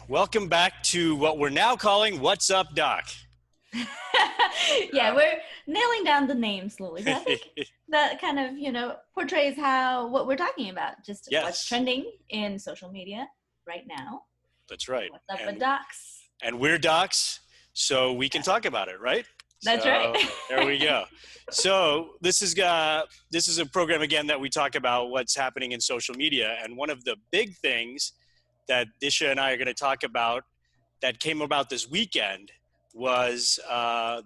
Welcome back to what we're now calling What's Up, Doc? Yeah, we're nailing down the name slowly. But I think that kind of, portrays what we're talking about. Just what's Yes, trending in social media right now. that's right. What's up with docs? And we're docs, so we can talk about it, right? That's so, right. There we go. So this is a program again that we talk about what's happening in social media, and one of the big things that Disha and I are going to talk about that came about this weekend was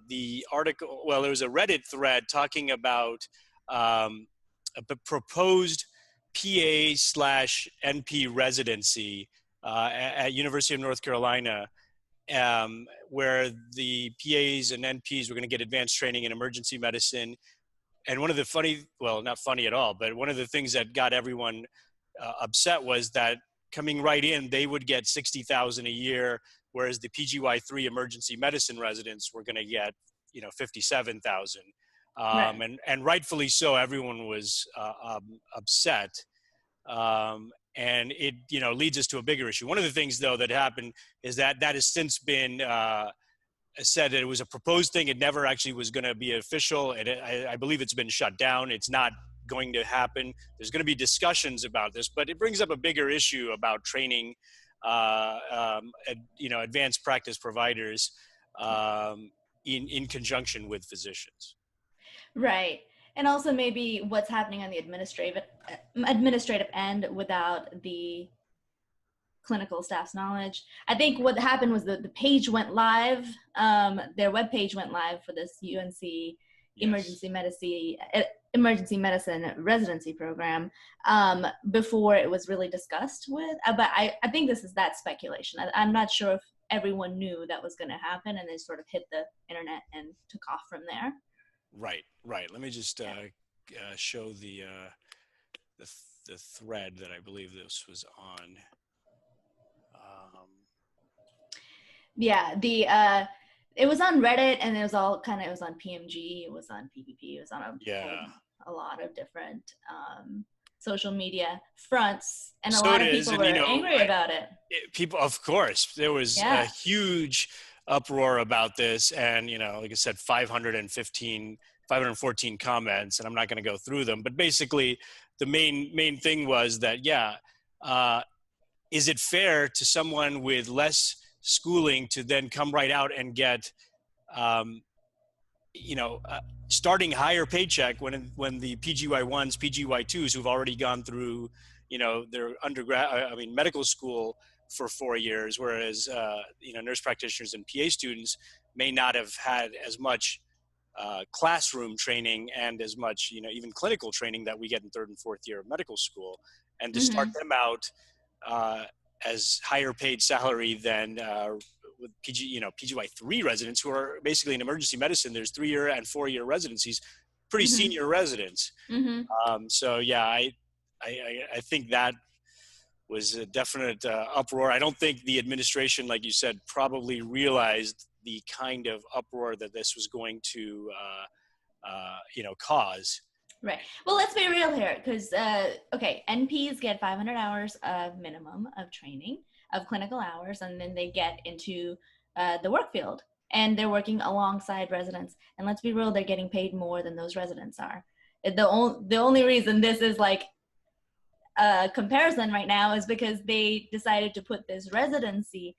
the article. Well, there was a Reddit thread talking about a proposed PA/NP residency at University of North Carolina, where the PAs and NPs were going to get advanced training in emergency medicine. And one of the not funny at all, but one of the things that got everyone upset was that coming right in, they would get $60,000 a year, whereas the PGY3 emergency medicine residents were going to get, $57,000. Right. And rightfully so, everyone was upset. And it, leads us to a bigger issue. One of the things, though, that happened is that has since been said that it was a proposed thing. It never actually was going to be official. I believe it's been shut down. It's not going to happen. There's going to be discussions about this, but it brings up a bigger issue about training, advanced practice providers in conjunction with physicians. Right. And also maybe what's happening on the administrative end without the clinical staff's knowledge. I think what happened was the page went live. Their webpage went live for this UNC emergency medicine residency program before it was really discussed with. But I think this is that speculation. I'm not sure if everyone knew that was going to happen, and they sort of hit the internet and took off from there. Right. Let me just show the thread that I believe this was on. It was on Reddit, and it was all it was on PMG, it was on PPP, it was on a lot of different social media fronts, and a lot of people were angry about it. People, of course, there was a huge uproar about this, and like I said, 514 comments, and I'm not going to go through them, but basically the main thing was that is it fair to someone with less schooling to then come right out and get starting higher paycheck when the PGY1s, PGY2s who've already gone through their medical school for 4 years, whereas nurse practitioners and PA students may not have had as much classroom training and as much even clinical training that we get in 3rd and 4th year of medical school, and to start them out as higher paid salary than with PGY3 residents who are basically in emergency medicine. There's 3-year and 4-year residencies, pretty senior residents. I think that was a definite uproar. I don't think the administration, like you said, probably realized the kind of uproar that this was going to, cause. Right. Well, let's be real here, because, NPs get 500 hours of minimum of training, of clinical hours, and then they get into the work field, and they're working alongside residents. And let's be real, they're getting paid more than those residents are. The only reason this is like a comparison right now is because they decided to put this residency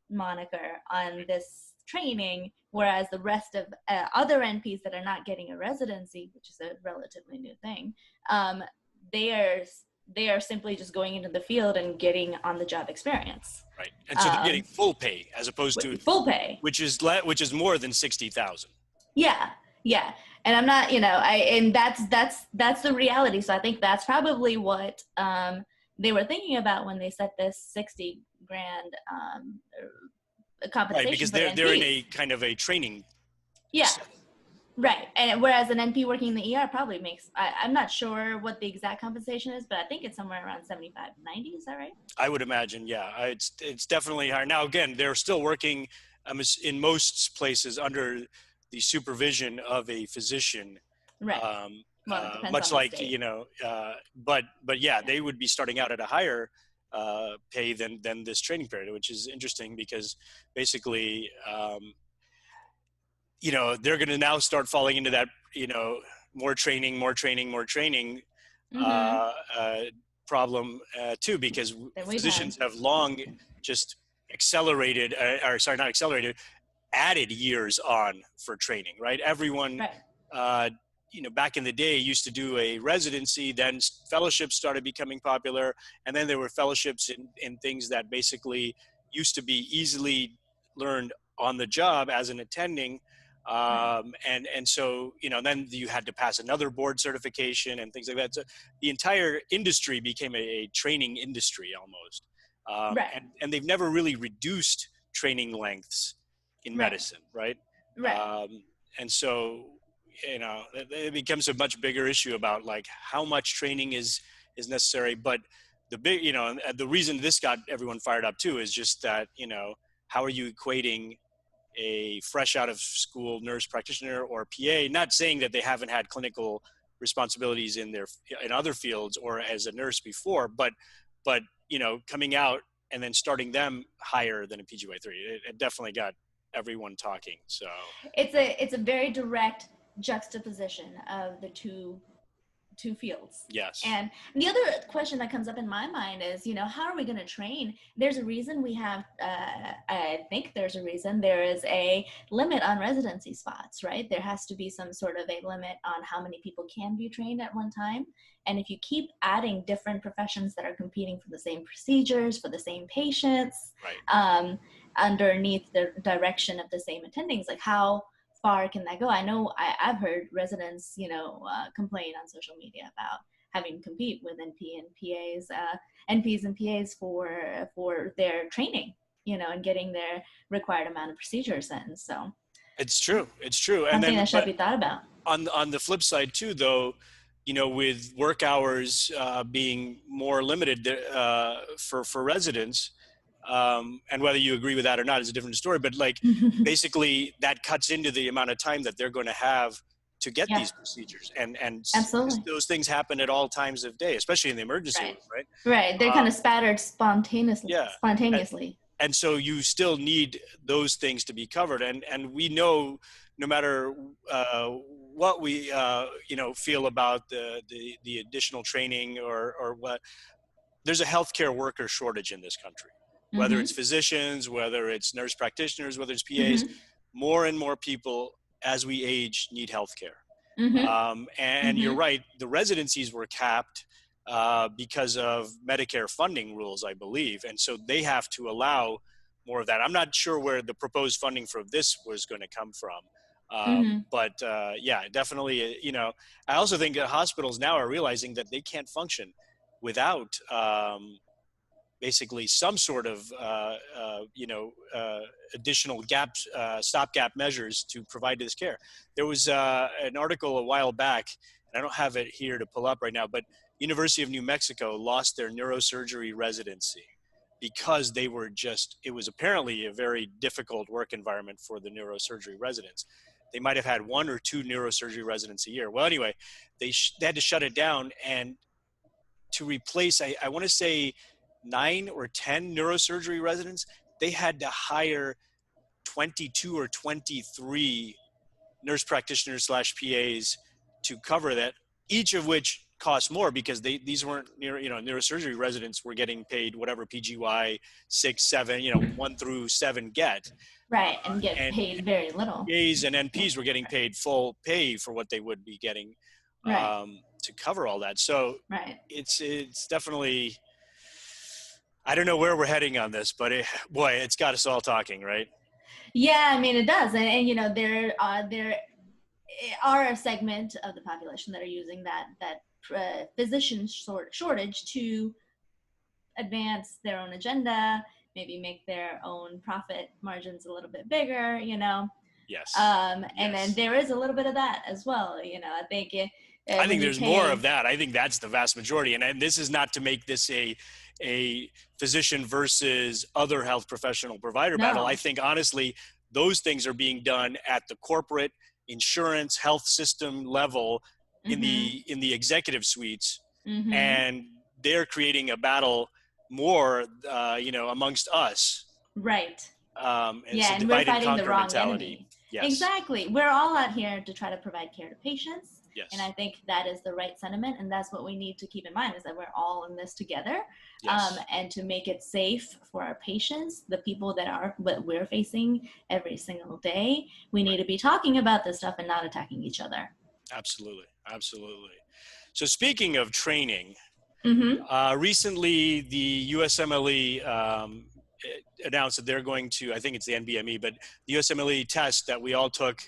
moniker on this training, whereas the rest of other NPs that are not getting a residency, which is a relatively new thing, they are simply just going into the field and getting on the job experience. Right, and so they're getting full pay as opposed to full pay, which is more than 60,000. Yeah, and I'm not, and that's the reality. So I think that's probably what they were thinking about when they set this $60,000 compensation. Right, because they're in a kind of a training. Yeah. Right. And whereas an NP working in the ER probably makes, I'm not sure what the exact compensation is, but I think it's somewhere around 75, 90. Is that right? I would imagine. Yeah. It's definitely higher. Now, again, they're still working in most places under the supervision of a physician. Right. Much like, but yeah, they would be starting out at a higher pay than this training period, which is interesting because basically, they're going to now start falling into that, more training, Mm-hmm. uh, problem too, because That we've had. physicians have long just accelerated, or sorry, not accelerated, added years on for training, right? Everyone, Right. uh, back in the day used to do a residency, then fellowships started becoming popular. And then there were fellowships in things that basically used to be easily learned on the job as an attending. Right. And so, then you had to pass another board certification and things like that. So the entire industry became a training industry almost. Right. And they've never really reduced training lengths in Right. medicine, right? Right. And so, it becomes a much bigger issue about like how much training is necessary. But the big, and the reason this got everyone fired up too is just that, how are you equating a fresh out of school nurse practitioner or PA, not saying that they haven't had clinical responsibilities in other fields or as a nurse before, but coming out and then starting them higher than a PGY3, it definitely got everyone talking. So It's a very direct juxtaposition of the two fields. yes. And the other question that comes up in my mind is, how are we going to train? There's a reason we have, I think there's a reason there is a limit on residency spots, right? There has to be some sort of a limit on how many people can be trained at one time. And if you keep adding different professions that are competing for the same procedures, for the same patients, right. Underneath the direction of the same attendings, like how far can that go? I know I've heard residents, complain on social media about having to compete with NP and PAs, NPs and PAs for their training, and getting their required amount of procedures in. So It's true. And something then, that should be thought about. On the flip side too, though, with work hours being more limited for residents, and whether you agree with that or not is a different story. But like, basically, that cuts into the amount of time that they're going to have to get Yeah, these procedures, and absolutely. those things happen at all times of day, especially in the emergency Right. room, right? Right. They're kind of spattered spontaneously. Yeah. Spontaneously. And so you still need those things to be covered, and we know no matter what we feel about the additional training or what, there's a healthcare worker shortage in this country, whether it's Mm-hmm. physicians, whether it's nurse practitioners, whether it's PAs. Mm-hmm. More and more people as we age need healthcare. Mm-hmm. And you're Mm-hmm. right, the residencies were capped because of Medicare funding rules, I believe. And so they have to allow more of that. I'm not sure where the proposed funding for this was going to come from. Mm-hmm. But yeah, definitely, I also think that hospitals now are realizing that they can't function without basically some sort of additional stopgap measures to provide this care. There was an article a while back, and I don't have it here to pull up right now, but University of New Mexico lost their neurosurgery residency because it was apparently a very difficult work environment for the neurosurgery residents. They might have had 1 or 2 neurosurgery residents a year. Well, anyway, they had to shut it down, and to replace, I want to say 9 or 10 neurosurgery residents, they had to hire 22 or 23 nurse practitioners slash PAs to cover that, each of which cost more because these weren't neurosurgery residents were getting paid whatever PGY 6, 7, 1 through 7 get. Right. And get And paid very little. PAs and NPs were getting paid full pay for what they would be getting Right. to cover all that. So Right. it's definitely, I don't know where we're heading on this, but boy, it's got us all talking, right? Yeah, I mean it does, and there are a segment of the population that are using that physician shortage to advance their own agenda, maybe make their own profit margins a little bit bigger, Yes. And then there is a little bit of that as well, I think I think there's more of that. I think that's the vast majority. And this is not to make this a physician versus other health professional provider battle. I think honestly, those things are being done at the corporate insurance health system level in the executive suites, and they're creating a battle more, amongst us, Right. and it's Yeah, a and we're divide and fighting the conquer wrong mentality. enemy. Yes, Exactly. We're all out here to try to provide care to patients. And I yes, think that is the right sentiment. And that's what we need to keep in mind, is that we're all in this together. yes. And to make it safe for our patients, the people that we're facing every single day, we need Right. to be talking about this stuff and not attacking each other. Absolutely, absolutely. So speaking of training, Mm-hmm. recently the USMLE announced that they're going to, I think it's the NBME, but the USMLE test that we all took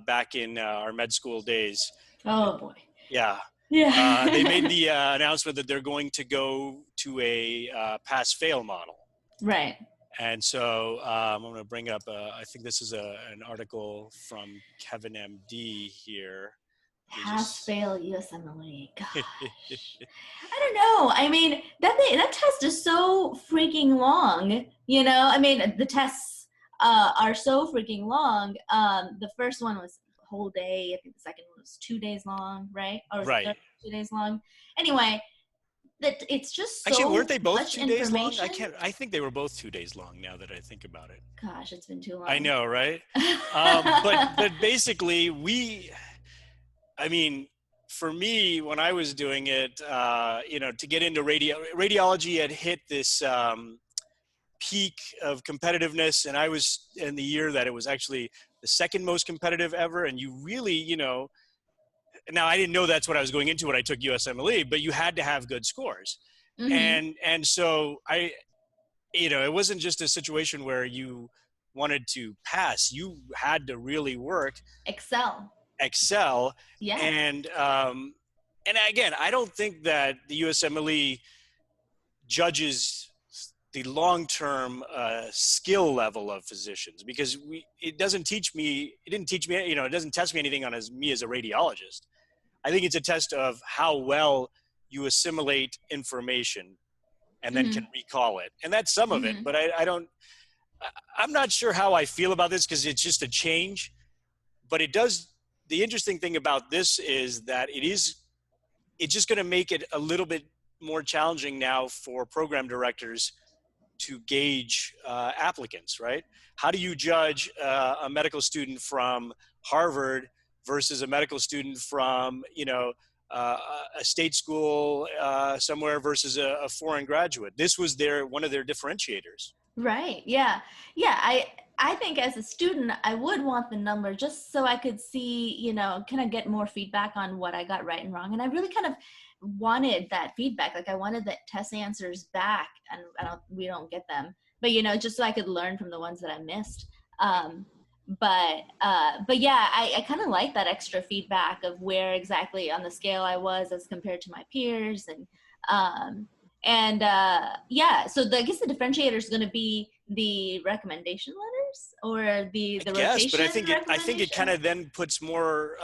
back in our med school days. Oh boy. Yeah. They made Yeah. the announcement that they're going to go to a pass-fail model. Right. And so I'm going to bring up, I think this is an article from Kevin MD here. Let me Pass just. fail USMLE. Gosh. I don't know. I mean, that test is so freaking long. I mean, the tests are so freaking long. The first one was a whole day. I think the second one was 2 days long, right? Or was the third Right. 2 days long? Anyway, that it's just Actually, weren't so they both much 2 days long? information. I think they were both 2 days long now that I think about it. Gosh, it's been too I long. know, right? But basically, I mean, for me, when I was doing it, to get into radiology had hit this peak of competitiveness, and I was in the year that it was actually the second most competitive ever. And you really, now I didn't know that's what I was going into when I took USMLE, but you had to have good scores. Mm-hmm. And so it wasn't just a situation where you wanted to pass. You had to really work, excel. Yes. And again, I don't think that the USMLE judges the long-term skill level of physicians, because it didn't teach me, it doesn't test me anything on me as a radiologist. I think it's a test of how well you assimilate information and then Mm-hmm. can recall it. And that's some of it, Mm-hmm. but I'm not sure how I feel about this, because it's just a change. But the interesting thing about this is that it's just going to make it a little bit more challenging now for program directors to gauge applicants, right? How do you judge a medical student from Harvard versus a medical student from, a state school somewhere versus a foreign graduate? This was one of their differentiators. Right. Yeah. Yeah. I think as a student, I would want the number just so I could see, kind of get more feedback on what I got right and wrong. And I really kind of wanted that feedback. Like I wanted the test answers back, and we don't get them, but just so I could learn from the ones that I missed. But yeah, I kind of like that extra feedback of where exactly on the scale I was as compared to my peers. Yeah, so I guess the differentiator is going to be the recommendation letters, or the Yes, but rotation I think it kind recommendation. of then puts more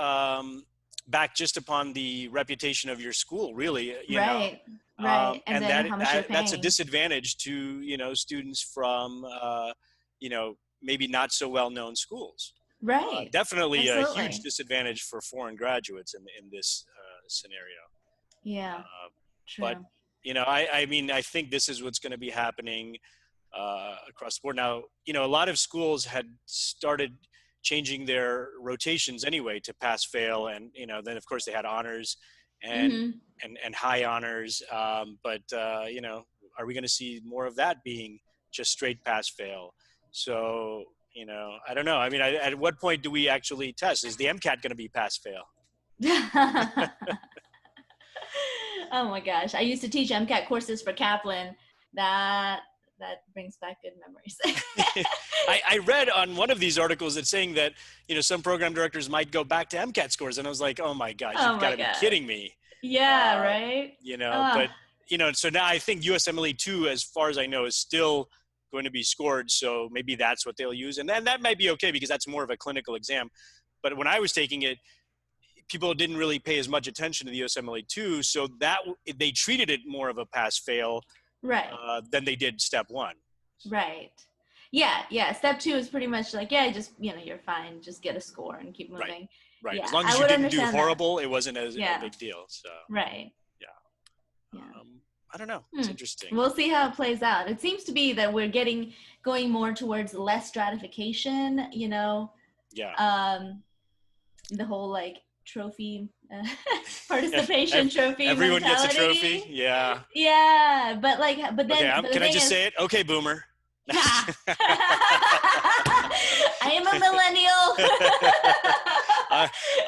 back just upon the reputation of your school, really. Right, right. And And then how much you're that's a paying. disadvantage to students from maybe not so well known schools. Right, Definitely a huge absolutely. disadvantage for foreign graduates in this scenario. Yeah, Uh, but true. I mean, I think this is what's going to be happening across the board now. A lot of schools had started changing their rotations anyway to pass fail, and then of course they had honors and Mm-hmm. and high honors. But are we going to see more of that being just straight pass fail? So I don't know. I mean, at what point do we actually test? Is the MCAT going to be pass fail? Oh my gosh, I used to teach MCAT courses for Kaplan. That brings back good memories. I read on one of these articles that's saying that some program directors might go back to MCAT scores, and I was like, oh my gosh, Oh you've got my to be god. kidding me. Yeah, right. But so now I think USMLE 2, as far as I know, is still going to be scored, so maybe that's what they'll use, and then that might be okay because that's more of a clinical exam. But when I was taking it, people didn't really pay as much attention to the USMLE 2, so that they treated it more of a pass fail Right. than they did step 1. Right. Yeah, yeah. Step 2 is pretty much like, yeah, just you're fine. Just get a score and keep Right. moving. Right. Yeah, As long as I you would didn't do understand that. horrible, it wasn't a Yeah. big deal. So Right. yeah. Yeah. I don't know. It's interesting. We'll see how it plays out. It seems to be that we're going more towards less stratification, you know, Yeah. the whole like trophy participation trophy Everyone gets a trophy. mentality. Yeah. Yeah, but Okay. the Can I thing just is, say it? Okay, boomer. I am a millennial.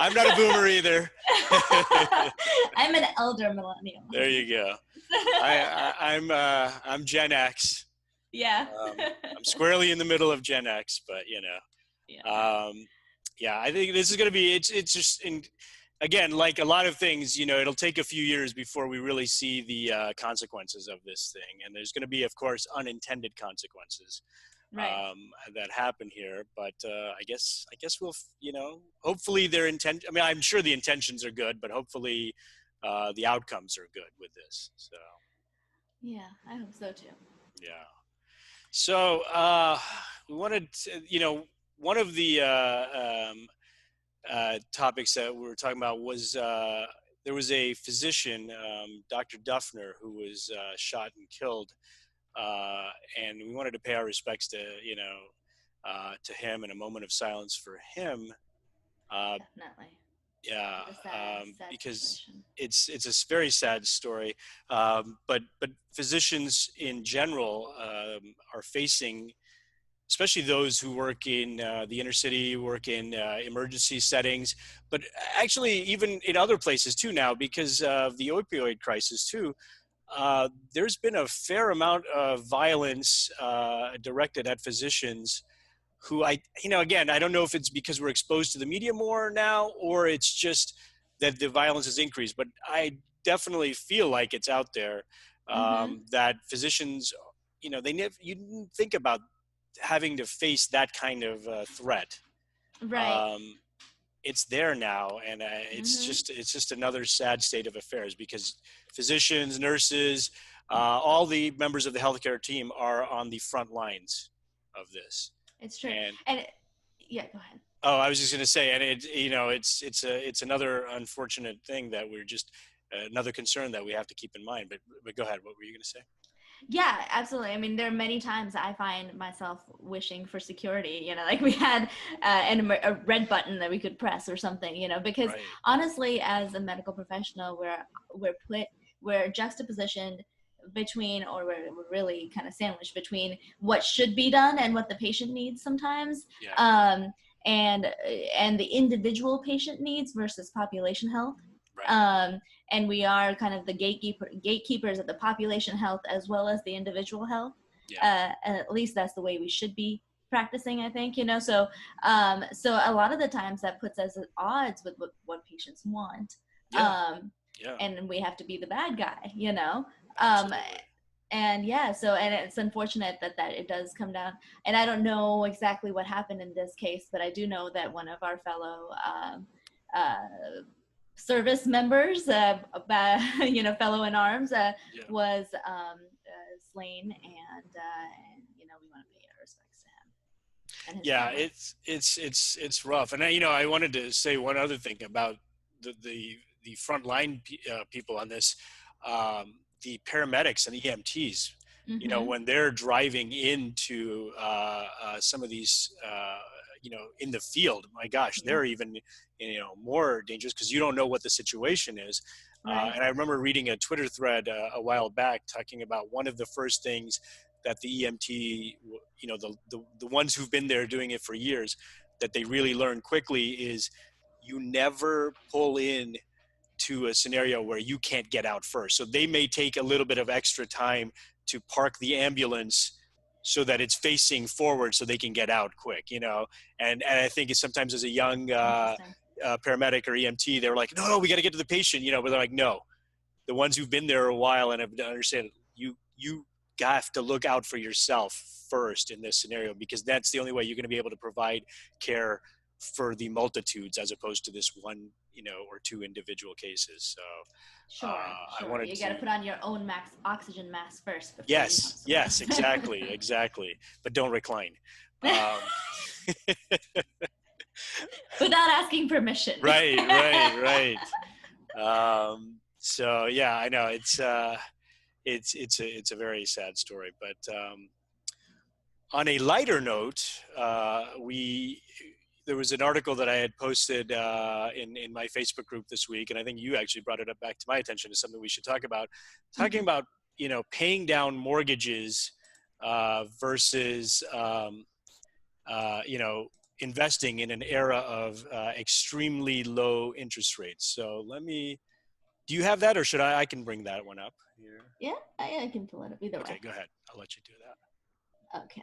I'm not a boomer either. I'm an elder millennial. There you go. I'm Gen X. Yeah. I'm squarely in the middle of Gen X, but you know, Yeah. yeah, I think this is going to be, it's just, again, like a lot of things, you know, it'll take a few years before we really see the consequences of this thing. And there's going to be, of course, unintended consequences Right. that happen here. But I guess we'll, you know, hopefully their intent, I mean, I'm sure the intentions are good, but hopefully the outcomes are good with this. So, Yeah, I hope so too. yeah. So we wanted to, you know, one of the topics that we were talking about was there was a physician, Dr. Duffner, who was shot and killed, and we wanted to pay our respects to, you know, to him, and a moment of silence for him. Definitely. Yeah, What a sad because situation. it's a very sad story, but physicians in general are facing, especially those who work in the inner city, work in emergency settings, but actually even in other places too now, because of the opioid crisis too. There's been a fair amount of violence directed at physicians who you know, again, I don't know if it's because we're exposed to the media more now, or it's just that the violence has increased, but I definitely feel like it's out there, Mm-hmm. that physicians, you know, you didn't think about having to face that kind of threat. Right. Um, it's there now, and Mm-hmm. it's just another sad state of affairs, because physicians, nurses, all the members of the healthcare team are on the front lines of this. It's true. And Yeah, go ahead. oh, I was just going to say, and you know, it's another unfortunate thing that we're just another concern that we have to keep in mind. But go ahead. What were you going to say? Yeah, absolutely. I mean, there are many times I find myself wishing for security, you know, like we had a red button that we could press or something, you know, because Right. honestly, as a medical professional, we're juxtapositioned between, or we're really kind of sandwiched between what should be done and what the patient needs sometimes. Yeah. Um, and the individual patient needs versus population health. Right. Um, and we are kind of the gatekeepers of the population health as well as the individual health. Yeah. And at least that's the way we should be practicing, I think, you know. So so a lot of the times that puts us at odds with what patients want. Yeah. Yeah. And we have to be the bad guy, you know. Absolutely. And yeah, so, and it's unfortunate that it does come down, and I don't know exactly what happened in this case, but I do know that one of our fellow uh, service members, you know, fellow in arms, Yeah. was slain, and you know, we want to pay our respects to him and his Yeah, family. it's rough, and you know, I wanted to say one other thing about the frontline people on this, the paramedics and the EMTs. You know, Mm-hmm. when they're driving into some of these, you know, in the field, my gosh, Yeah. they're even, you know, more dangerous, because you don't know what the situation is. Right. And I remember reading a Twitter thread a while back talking about one of the first things that the EMT, you know, the ones who've been there doing it for years, that they really learn quickly is you never pull in to a scenario where you can't get out first. So they may take a little bit of extra time to park the ambulance so that it's facing forward so they can get out quick, you know. And I think it's sometimes as a young Interesting. paramedic or EMT, they're like, no, we got to get to the patient, you know, but they're like, no, the ones who've been there a while and have understand, you have to look out for yourself first in this scenario, because that's the only way you're going to be able to provide care for the multitudes, as opposed to this one, you know, or two individual cases. So Sure, I sure. wanted You got to to, put on your own oxygen mask first before you help yes, someone. yes, exactly, exactly, but don't recline. um, Without asking permission. right. So yeah, I know it's a very sad story. But on a lighter note, there was an article that I had posted in my Facebook group this week, and I think you actually brought it up back to my attention as something we should talk about. Talking about paying down mortgages versus investing in an era of extremely low interest rates. So do you have that, or should I can bring that one up here? Yeah, I can pull it up either way. Okay, go ahead. I'll let you do that. Okay.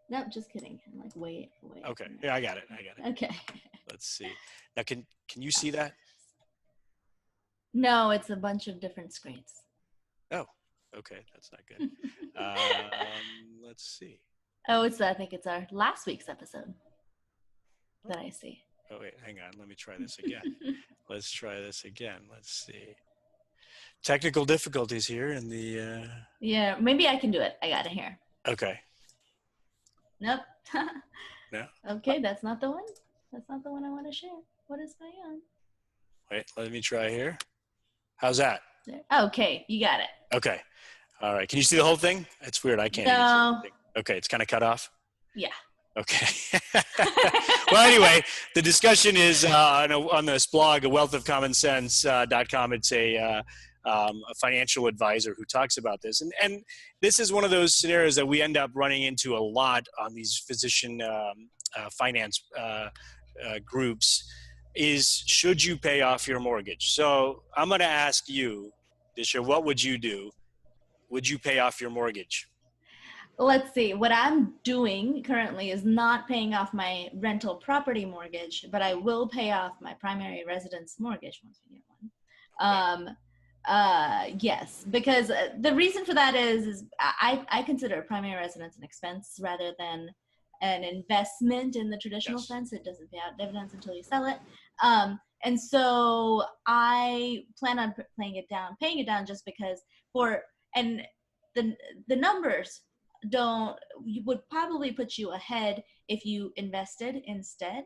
Nope, just kidding. I'm like, wait. Okay, yeah, I got it. Okay. Let's see. Now, can you see that? No, it's a bunch of different screens. Oh, okay, that's not good. Let's see. Oh, I think it's our last week's episode that I see. Oh, wait, hang on. Let me try this again. Let's try this again. Let's see. Technical difficulties here in the... Yeah, maybe I can do it. I got it here. Okay. Nope. No. Okay, that's not the one. That's not the one I want to share. What is going on? Wait, let me try here. How's that? There. Okay, you got it. Okay. All right. Can you see the whole thing? It's weird. I can't No. even see anything. Okay, it's kind of cut off? Yeah. Okay. Well, anyway, the discussion is on this blog, wealthofcommonsense.com. It's a financial advisor who talks about this. And this is one of those scenarios that we end up running into a lot on these physician finance groups is, should you pay off your mortgage? So I'm going to ask you, Disha, what would you do? Would you pay off your mortgage? Let's see. What I'm doing currently is not paying off my rental property mortgage, but I will pay off my primary residence mortgage once we get one. Yes, because the reason for that is I consider primary residence an expense rather than an investment in the traditional sense. It doesn't pay out dividends until you sell it. And so I plan on paying it down just because the numbers would probably put you ahead if you invested instead.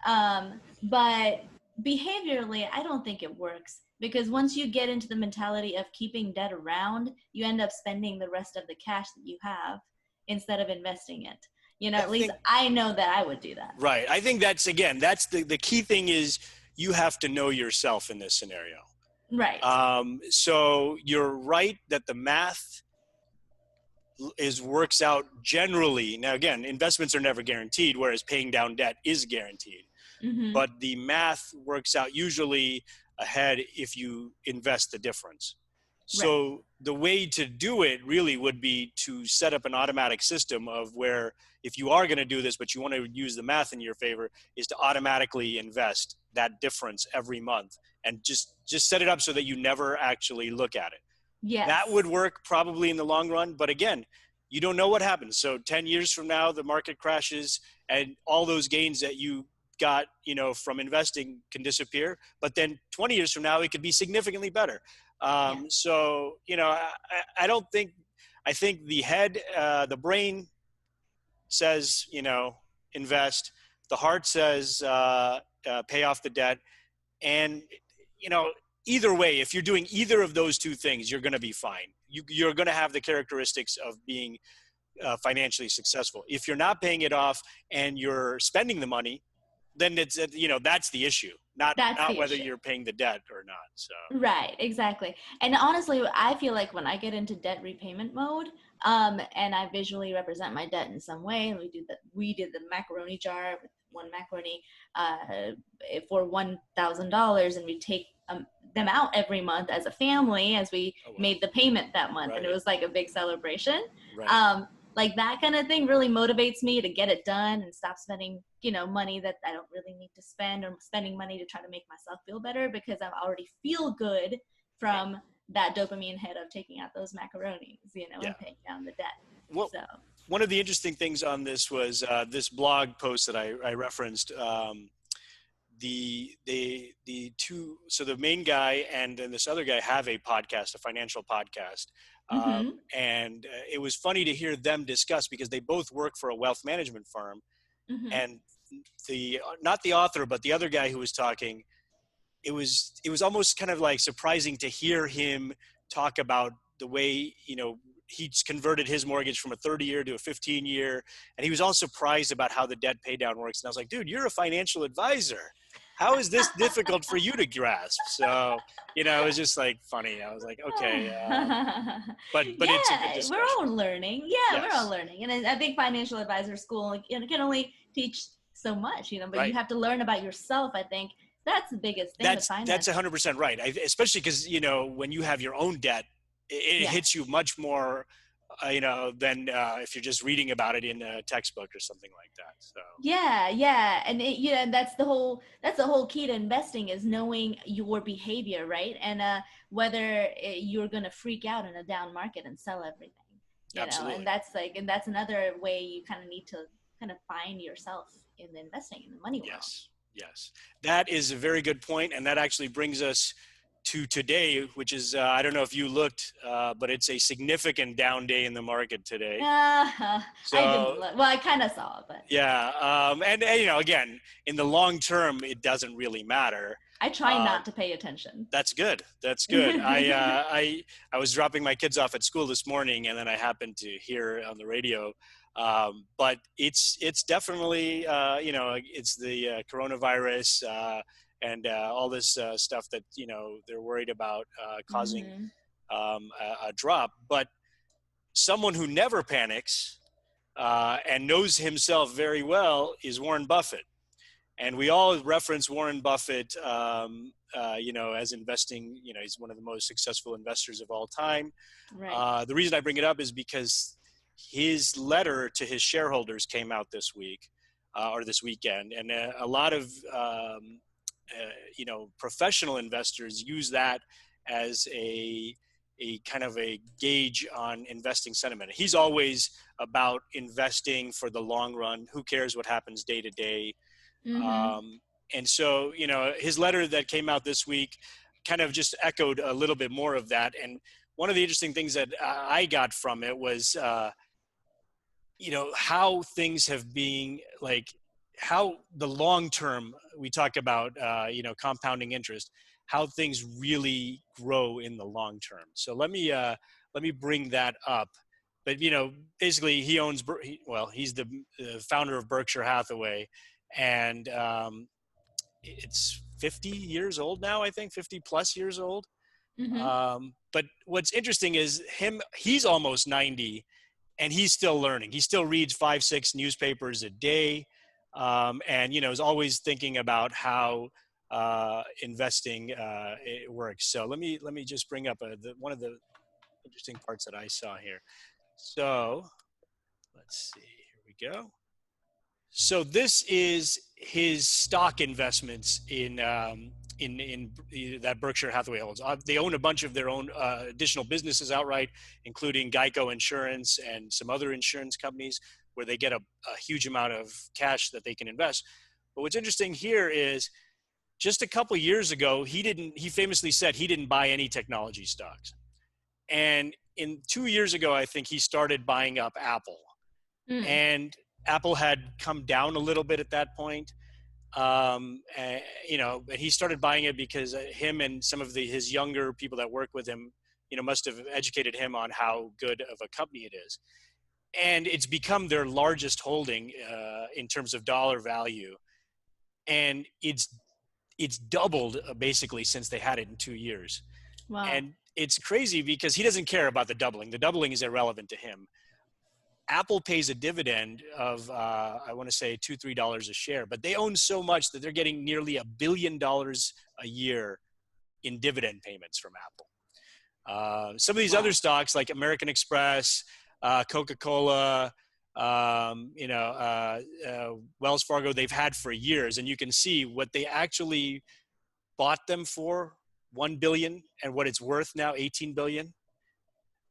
But behaviorally, I don't think it works, because once you get into the mentality of keeping debt around, you end up spending the rest of the cash that you have instead of investing it. At least I know that I would do that. Right. I think that's the key thing is you have to know yourself in this scenario. Right. So you're right that the math works out generally. Now, again, investments are never guaranteed, whereas paying down debt is guaranteed. Mm-hmm. But the math works out usually ahead if you invest the difference. So the way to do it really would be to set up an automatic system of where, if you are going to do this, but you want to use the math in your favor, is to automatically invest that difference every month and just set it up so that you never actually look at it. Yes. That would work probably in the long run. But again, you don't know what happens. So 10 years from now, the market crashes and all those gains that you got, from investing can disappear. But then 20 years from now, it could be significantly better. So, I don't think, I think the brain says, invest. The heart says, pay off the debt. And, either way, if you're doing either of those two things, you're going to be fine. You're going to have the characteristics of being financially successful. If you're not paying it off and you're spending the money, then it's, that's the issue, not whether you're paying the debt or not. So. Right, exactly. And honestly, I feel like when I get into debt repayment mode, and I visually represent my debt in some way, and we did the macaroni jar with one macaroni for $1,000, and we take them out every month as a family as we made the payment that month. Right. And it was like a big celebration. Right. Like that kind of thing really motivates me to get it done and stop spending, money that I don't really need to spend, or spending money to try to make myself feel better, because I already feel good from that dopamine hit of taking out those macaronis, and paying down the debt. Well, one of the interesting things on this was this blog post that I referenced. The main guy and then this other guy have a podcast, a financial podcast. And it was funny to hear them discuss, because they both work for a wealth management firm. Mm-hmm. And not the author, but the other guy who was talking, it was almost kind of like surprising to hear him talk about the way, he's converted his mortgage from a 30-year to a 15-year. And he was all surprised about how the debt pay down works. And I was like, dude, you're a financial advisor. How is this difficult for you to grasp? So, it was just like funny. I was like, okay. But it's a good Yeah, we're all discussion. learning. Yeah, we're all Yes. learning. And I think financial advisor school can only teach so much, but you Right. have to learn about yourself. I think that's the biggest thing with That's finance. 100% right. Especially because, when you have your own debt, it Yeah. hits you much more, than if you're just reading about it in a textbook or something like that. So Yeah, and that's the whole key to investing is knowing your behavior, right? And whether you're gonna freak out in a down market and sell everything, and absolutely. that's another way you kind of need to kind of find yourself in the investing in the money world. Yes. Yes. That is a very good point. And that actually brings us to today, which is, I don't know if you looked, but it's a significant down day in the market today. I didn't So look. Well, I kind of saw, but yeah. And, again, in the long term, it doesn't really matter. I try not to pay attention. That's good. That's good. I was dropping my kids off at school this morning, and then I happened to hear on the radio. But it's definitely it's the coronavirus and all this stuff that they're worried about causing Mm-hmm. a drop. But someone who never panics and knows himself very well is Warren Buffett. And we all reference Warren Buffett, as investing. He's one of the most successful investors of all time. Right. The reason I bring it up is because his letter to his shareholders came out this week or this weekend, and a lot of professional investors use that as a kind of a gauge on investing sentiment. He's always about investing for the long run. Who cares what happens day to day? Mm-hmm. And so, his letter that came out this week kind of just echoed a little bit more of that. And one of the interesting things that I got from it was, how things have been like, how the long term, we talk about, compounding interest, how things really grow in the long term. So let me bring that up. But, basically he's the founder of Berkshire Hathaway, and it's 50 years old now, I think 50 plus years old. Mm-hmm. But what's interesting is he's almost 90 and he's still learning. He still reads 5-6 newspapers a day. And, is always thinking about how investing it works. So let me just bring up one of the interesting parts that I saw here. So let's see, here we go. So this is his stock investments in that Berkshire Hathaway holds. They own a bunch of their own additional businesses outright, including Geico Insurance and some other insurance companies where they get a huge amount of cash that they can invest. But what's interesting here is just a couple years ago, he famously said he didn't buy any technology stocks. And 2 years ago, I think he started buying up Apple. And Apple had come down a little bit at that point. And he started buying it because him and some of his younger people that work with him, must have educated him on how good of a company it is. And it's become their largest holding in terms of dollar value. And it's doubled basically since they had it in 2 years. Wow. And it's crazy because he doesn't care about the doubling. The doubling is irrelevant to him. Apple pays a dividend of, I want to say $2-3 a share, but they own so much that they're getting nearly $1 billion a year in dividend payments from Apple. Some of these other stocks like American Express, Coca-Cola, Wells Fargo, they've had for years, and you can see what they actually bought them for, $1 billion, and what it's worth now, $18 billion.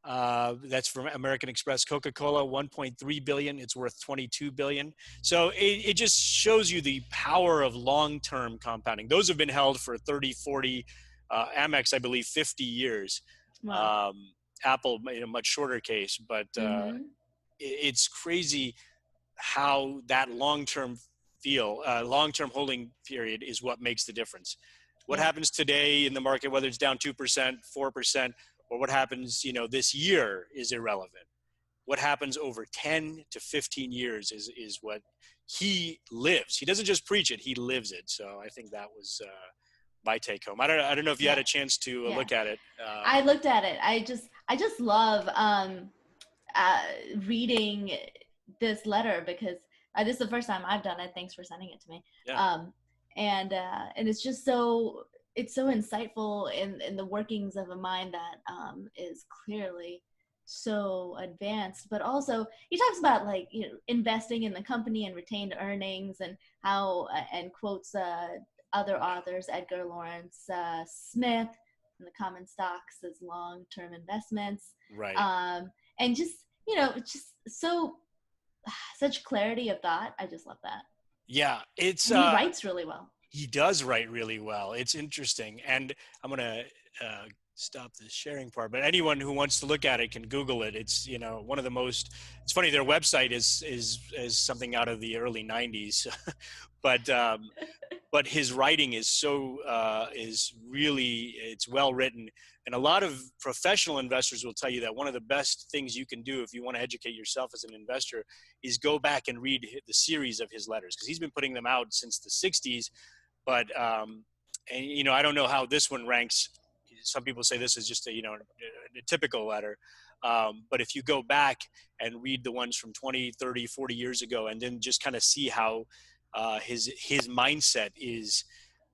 That's from American Express. Coca-Cola, $1.3 billion. It's worth $22 billion. So it just shows you the power of long-term compounding. Those have been held for 30, 40, Amex, I believe, 50 years. Wow. Apple in a much shorter case, but it's crazy how that long-term holding period is what makes the difference. What happens today in the market, whether it's down 2%, 4%, or what happens, this year is irrelevant. What happens over 10 to 15 years is what he lives. He doesn't just preach it, he lives it. So I think that was my take home. I don't know if you had a chance to look at it. I looked at it. I just love reading this letter because this is the first time I've done it. Thanks for sending it to me. Yeah. And it's just so insightful in the workings of a mind that is clearly so advanced. But also he talks about investing in the company and retained earnings, and how and quotes other authors, Edgar Lawrence Smith, and the common stocks as long-term investments. Right. And just just such clarity of thought. I just love that. Yeah, and he writes really well. He does write really well. It's interesting. And I'm going to stop the sharing part, but anyone who wants to look at it can Google it. It's, one of the most, it's funny, their website is something out of the early 90s, but his writing is it's well written. And a lot of professional investors will tell you that one of the best things you can do if you want to educate yourself as an investor is go back and read the series of his letters, because he's been putting them out since the 60s. But, and, I don't know how this one ranks. Some people say this is just a typical letter. But if you go back and read the ones from 20, 30, 40 years ago, and then just kind of see how his mindset is,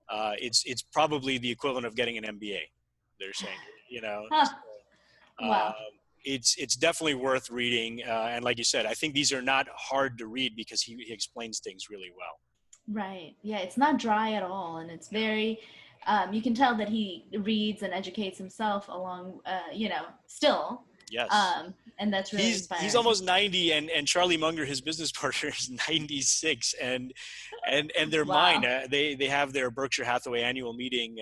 it's probably the equivalent of getting an MBA, they're saying, Huh. Wow. It's definitely worth reading. And like you said, I think these are not hard to read because he explains things really well. Right. Yeah, it's not dry at all. And it's very, you can tell that he reads and educates himself along, still. Yes. And that's really inspiring. He's almost 90, and Charlie Munger, his business partner, is 96, and their Wow. mind, they have their Berkshire Hathaway annual meeting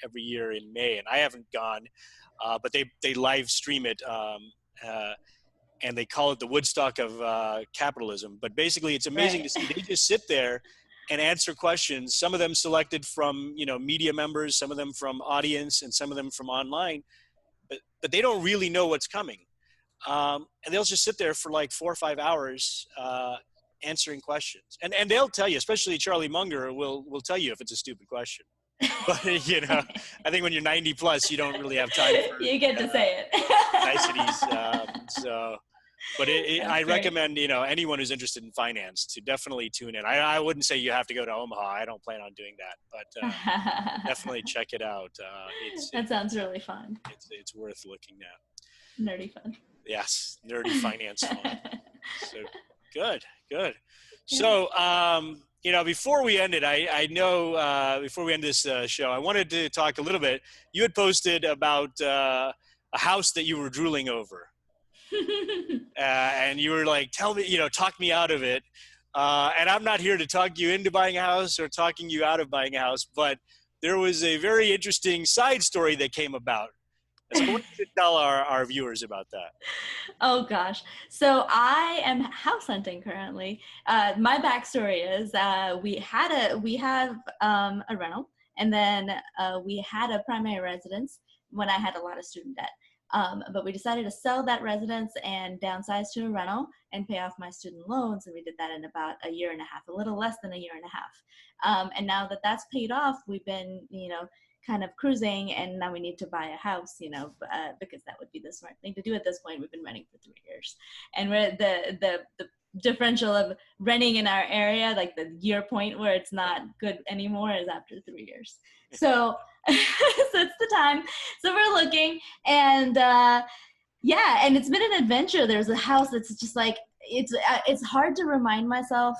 every year in May, and I haven't gone, but they live stream it, and they call it the Woodstock of capitalism. But basically, it's amazing Right. to see. They just sit there and answer questions. Some of them selected from media members, some of them from audience, and some of them from online. But they don't really know what's coming. And they'll just sit there for like 4 or 5 hours answering questions. And they'll tell you, especially Charlie Munger will tell you if it's a stupid question. But, I think when you're 90 plus, you don't really have time for you get to say it. niceties. But I recommend, anyone who's interested in finance to definitely tune in. I wouldn't say you have to go to Omaha. I don't plan on doing that, but definitely check it out. That sounds really fun. It's worth looking at. Nerdy fun. Yes, nerdy finance fun. So good. So, before we end it, I know before we end this show, I wanted to talk a little bit. You had posted about a house that you were drooling over. And you were like, tell me, talk me out of it. And I'm not here to talk you into buying a house or talking you out of buying a house, but there was a very interesting side story that came about. So what do you tell our viewers about that? Oh gosh. So I am house hunting currently. My backstory is we have a rental, and then we had a primary residence when I had a lot of student debt. But we decided to sell that residence and downsize to a rental and pay off my student loans. And we did that in about a year and a half, a little less than a year and a half. And now that that's paid off, we've been, kind of cruising, and now we need to buy a house, because that would be the smart thing to do at this point. We've been renting for 3 years, and we're the differential of renting in our area, like the year point where it's not good anymore, is after 3 years. So so it's the time. So we're looking, and and it's been an adventure. There's a house that's just like, it's hard to remind myself.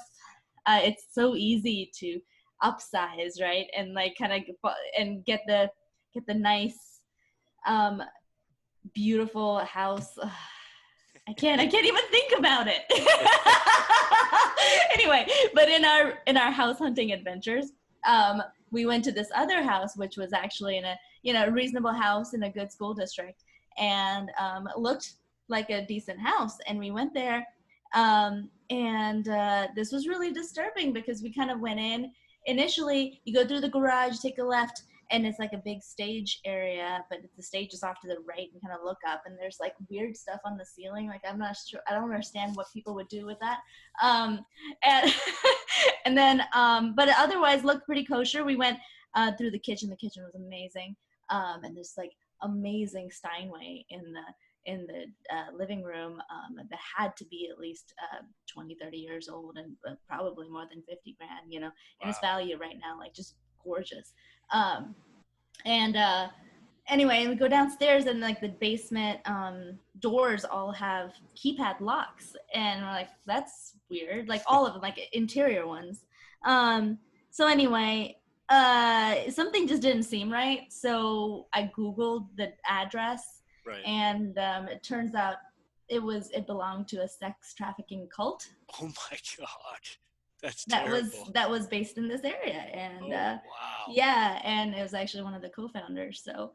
It's so easy to upsize, right? And like kind of and get the nice beautiful house. I can't even think about it. Anyway, but in our house hunting adventures, we went to this other house, which was actually in a reasonable house in a good school district, and looked like a decent house. And we went there, and this was really disturbing because we kind of went in. Initially, you go through the garage, take a left, and it's like a big stage area, but the stage is off to the right and kind of look up, and there's like weird stuff on the ceiling. Like I'm not sure, I don't understand what people would do with that. And and then but it otherwise looked pretty kosher. We went through the kitchen. The kitchen was amazing, and there's like amazing Steinway in the living room that had to be at least 20, 30 years old, and probably more than 50 grand, you know, and its value right now, like just gorgeous. And anyway, we go downstairs, and like the basement doors all have keypad locks, and we're like, that's weird. Like all of them, like interior ones. So anyway, something just didn't seem right. So I Googled the address, and it turns out it belonged to a sex trafficking cult. Oh my God. That's terrible. That was based in this area, and wow. Yeah, and it was actually one of the co-founders. So,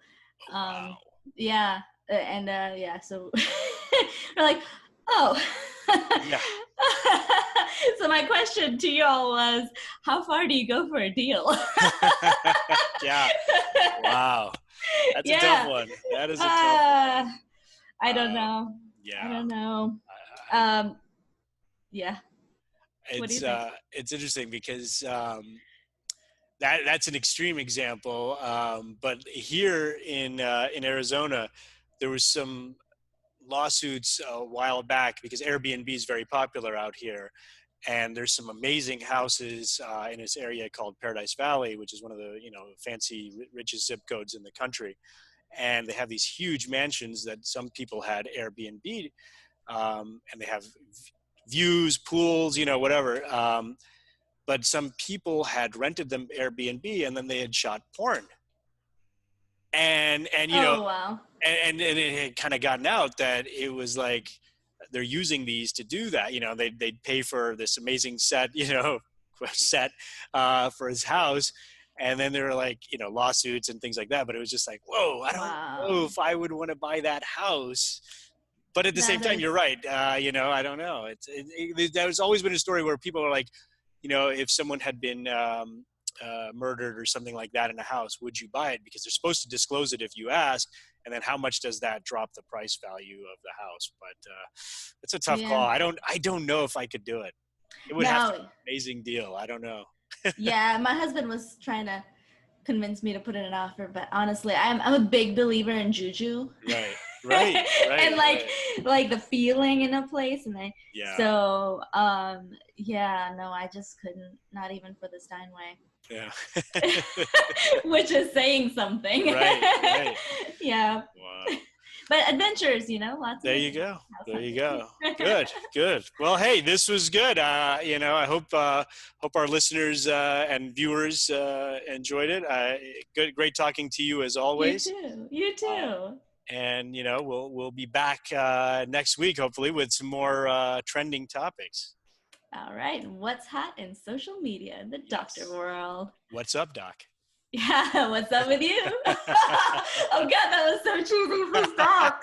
wow. Yeah, and yeah, so we're like, oh, yeah. So my question to y'all was, how far do you go for a deal? Yeah. Wow. That's a tough one. That is a tough one. I don't know. Yeah. I don't know. Yeah. It's interesting because that's an extreme example. But here in Arizona, there was some lawsuits a while back because Airbnb is very popular out here, and there's some amazing houses in this area called Paradise Valley, which is one of the fancy richest zip codes in the country, and they have these huge mansions that some people had Airbnb, and they have views, pools, whatever. But some people had rented them Airbnb, and then they had shot porn. And oh, wow. and it had kind of gotten out that it was like they're using these to do that. They'd pay for this amazing set, for his house. And then there were like, lawsuits and things like that. But it was just like, whoa, I don't know if I would want to buy that house. But at the same time, you're right. I don't know. There's always been a story where people are like, if someone had been murdered or something like that in a house, would you buy it? Because they're supposed to disclose it if you ask. And then how much does that drop the price value of the house? But it's a tough call. I don't know if I could do it. It would have to be an amazing deal. I don't know. Yeah, my husband was trying to convince me to put in an offer, but honestly, I'm a big believer in juju. Right. And like the feeling in a place, and I just couldn't, not even for the Steinway. Yeah. Which is saying something. Right. Yeah. Wow. But adventures, lots there of you go. There you go. Good. Well, hey, this was good. I hope our listeners and viewers enjoyed it. Great talking to you as always. You too. And we'll be back next week, hopefully, with some more trending topics. All right. What's hot in social media in the doctor world? What's up, Doc? Yeah, what's up with you? Oh God, that was so cheesy. Please stop.